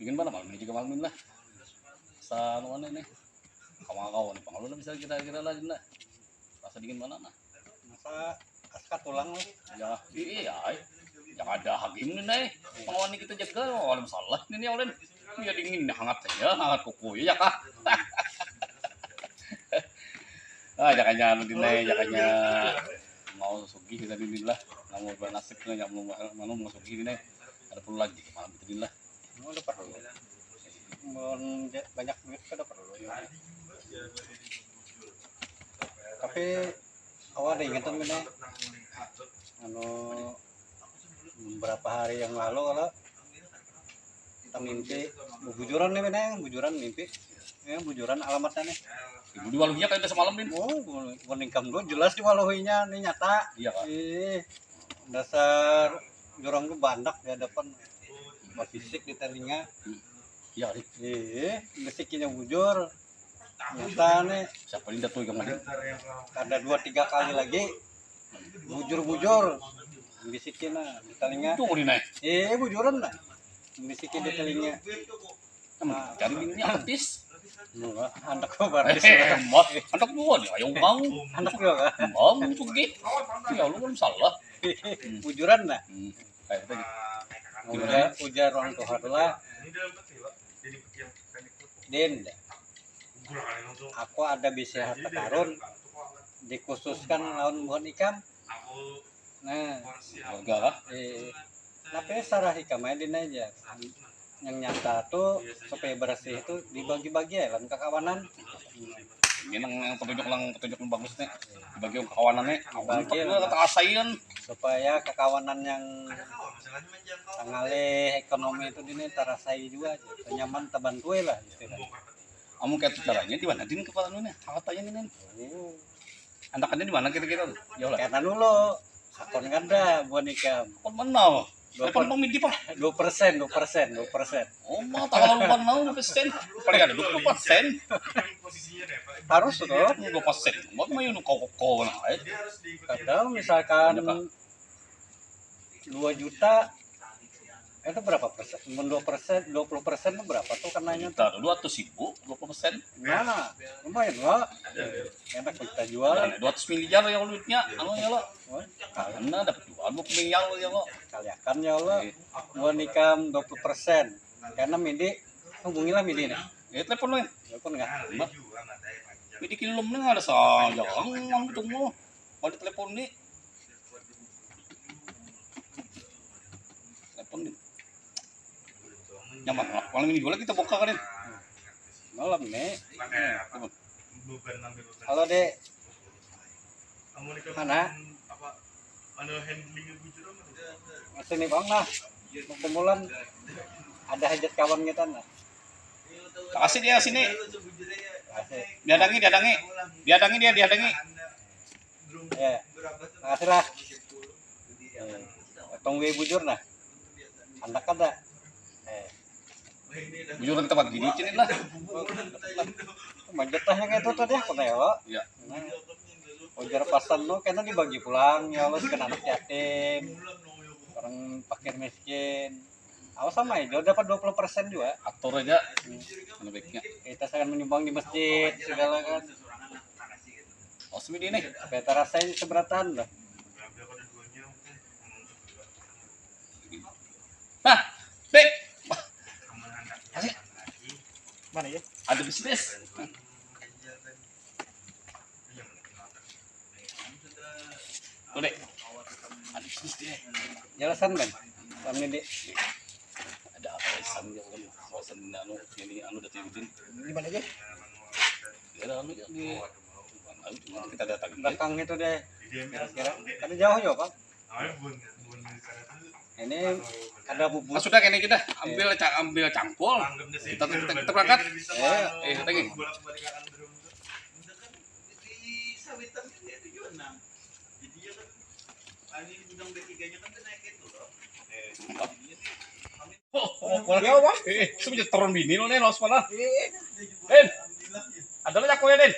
Bikin mana malam ini juga malam ini lah. Sa ano nih. Kawan-kawan nih pangalu bisa kira-kira lagi lah. Rasa dingin mana nah? Masa aska tulang lah. Ya, iya, yang ada hakim nih nih. Pengawan kita jaga, ada masalah nih oleh. Ya dingin hangat saja, hangat kuku ya kah? Jakanya anu dinai, jakanya mau sugih kita dinillah. Mau bernasib nih, yang mau sugih dinai. Ada perlu lagi malam itu dinillah. Udah perlu. Banyak duit kan udah perlu ya. Tapi awal ada ingatan gini anu beberapa hari yang lalu kalau kita mimpi bujuran nih meneng bujuran mimpi ya bujuran alamatnya nih Ibu di waluhinya kayak udah semalam nih. Warning dulu jelas di waluhinya nih nyata. Iya kan. Dasar jurang tuh bandak di hadapan fisik di telinga. Iya nih. Bisikinya bujur. Nyata nih. Siapa ini tuh yang mana? Ada 2-3 kali lagi bujur bisikin di telinga. Itu mau naik. Bujuran lah. Bisikin di telinga. Cari ini artis. Anak gua baris. Anak gua nih, ayo bang. Anak gua kan. Bang, cugi. Ya lu kan salah. Bujuran lah. Kayak tadi. Ujar orang tua lah. Din, aku ada bisa harta karun dikhususkan lawan bukan ikam. Nah, enggak. tapi sarah ikamnya din aja. Yang nyata tuh supaya bersih itu dibagi-bagi ya dalam kekawanan. Ini yang petunjuk yang bagus nih. Dibagi kawanannya. Bagi kata asain supaya kekawanan yang tangale ekonomi itu dini terasai juga aja. Nyaman terbantu lah gitu kan. Kamu kayak caranya di mana din kepala nih? Katanya nih. Andakannya di mana kira-kira? Ya lah. Karena dulu sakon ada buat nikah. Kon mana? Telepon pemidi pak. 2%. Oh, mah tanggal lupa mau persen. Paling ada 20%. Harus tuh 20%. Mau main kau nah. Kadang misalkan 2 juta itu berapa persen? 2%, 20% itu berapa tuh kenanya tuh? 200.000, 20%. Nah, lumayan lah. Enak kita jual. 200 miliar ya duitnya. Anu ya lo. Karena dapat jual 20 miliar ya lo. Kaliakan ya Allah. Gua nikah 20%. Karena Midi hubungilah Midi nih. Telepon lo. Telepon enggak? Midi kilum nih ada saja. Jangan tunggu. Balik telepon nih. Telepon nih. Nyaman lah. Malam ini juga kita buka kan. Malam nih. Halo Dek. Mana? Sini bang lah. Kumpulan. Ada hajat kawan kita nah. Kasih dia sini. Diadangi. Ya. Makasih lah. Tunggu bujur nah. Anak ada. Bujur kita bagi dicinin lah. Manjatahnya kayak itu tadi aku neo. Iya. Ujar pasan lo karena dibagi pulang ya Allah kan anak yatim. Orang fakir miskin. Awas sama aja dapat 20% juga. Atur aja. Mana baiknya. Kita akan menyumbang di masjid segala kan. Oh semedi nih. Kita rasain seberatan dah. Nah, Dek. Asik. Mana ya? Ada bisnis. Tuh, Dek. Ada bisnis dia. Jelasan kan? Kami Dek. Ada apa isan dia kan? Kawasan ini anu datang udin. Di mana aja? Ya anu ya di kita datang. Belakang itu deh. Kira-kira. Ada jauh ya, Pak? Ini ada bubur. Sudah kayaknya kita ambil cangkul. Kita berangkat. Lagi. Ya, Pak. Sebenarnya turun bini lo nih, los mana? Den. Ada lo cakwe, Den.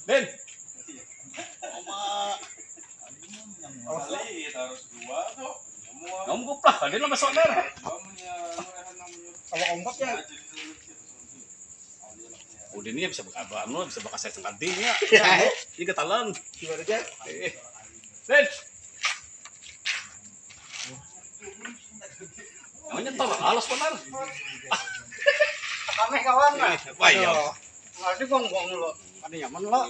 Den. Oma. Harus 2 tuh. Ngomong guplah, ada nama soner. Kalau ombaknya Udah ini bisa berkabar, bisa bekas saya sengkantinya. Ini ketalan. gimana aja? Red. Namanya tol, alas benar. Kami kawan lah. Wah iya. Nanti buang-buang lo. Ada nyaman lo.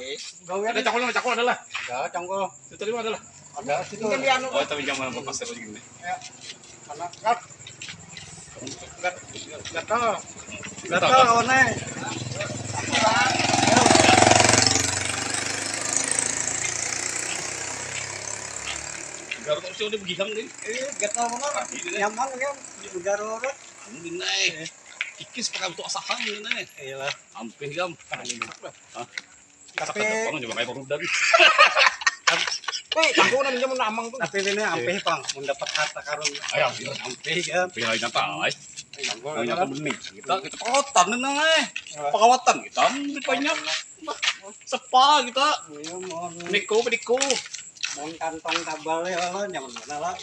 Gawe Ada cakul adalah. ada cangkul. Itu tadi adalah. Ada situ. Kan di anu. Oh, tapi jangan apa pasir segini. Ya. Karena gat. Gatal. Gatal. Gatal one. Garut opsi udah begihang nih. Gatal mana? Nyaman kan. Garut. Ini naik. Kikis pakai untuk asahan ini naik. Iyalah. Ampih gam. Tapi juga kayak perudan. tanggung na minjem na amang tuh. Tapi ini ampih pang, mendapat harta karun. Ayo, Ampih kan. ampih lagi nyata, ay. Tanggung Banyak kan. benih. Kita pengawatan nih nang pengawatan kita di banyak. Sepa kita. Iya mon. Niko. Mon kantong tabal ya lo nyaman mana lah.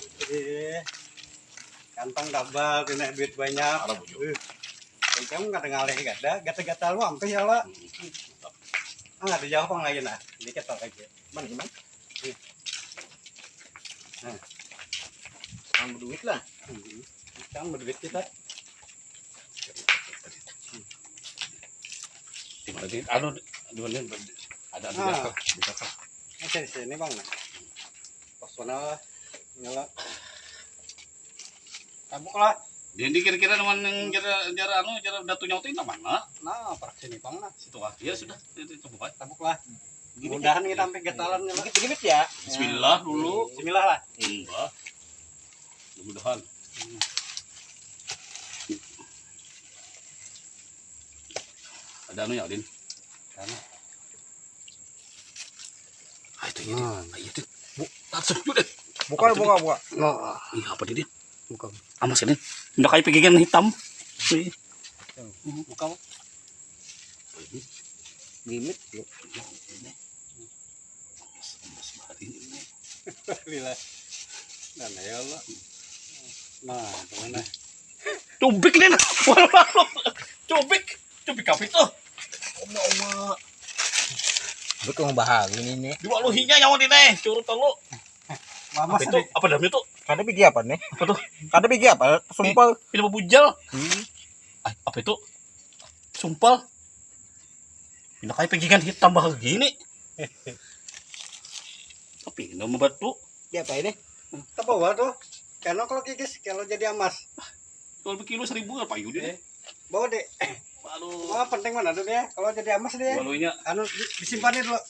Kantong tabal kena duit banyak. Arab bujuk. Kamu kata ngalih gada, gata-gata lu ampih ya lah. Nggak ada jawab lagi nah. Dikit tak aja. Mana gimana? Kamu berduit lah. Kamu berduit kita. Di mana sih? Anu, dua nih ada di belakang. Di belakang. Oke, sini bang. Pas mana nyala. Tabuk lah. Jadi kira-kira teman yang jara datunya itu mana? Nah, parak sini bang nah. Situ ah. Ya sudah, itu bukan. Tabuk lah. Mudahan kita sampai getalan nyala. Gigit ya. Bismillah dulu. Bismillah lah. Enggak. Mudah-mudahan. Ada anu ya, Din? Anu. Ah, itu ya, Din. Ah, itu. Bu, langsung dulu, Din. Buka. Nah, ini apa, Din? Buka. Amas ini. Udah kayak pegangan hitam. Wih. Buka. Mimit lu. Lila. Nah, ya Allah. Nah, mana? Cubik, Din. Cubik apa itu? Oma. Betul bahagi ini. Dua luhinya nyawa Din, curut lu. Mama Apa itu? Apa dalamnya tuh? Kada bigi apa nih? Apa tuh? Kada bigi apa? Sumpah. Film bujal. Apa itu? Sumpal. Pindah kayak pegangan hitam bahagia gini. Tapi nggak mau batu. Ya apa ini? Kita bawa tuh. Karena kalau kikis, kalau jadi emas. Jual berkilo 1.000 apa yuk dia? Bawa deh. Aduh. Wah, penting mana tuh dia? Kalau jadi emas dia. Walunya. Anu disimpannya dulu.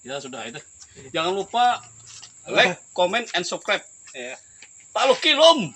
Ya sudah itu. Jangan lupa like, comment, and subscribe. Ya. Pak Luki Lom.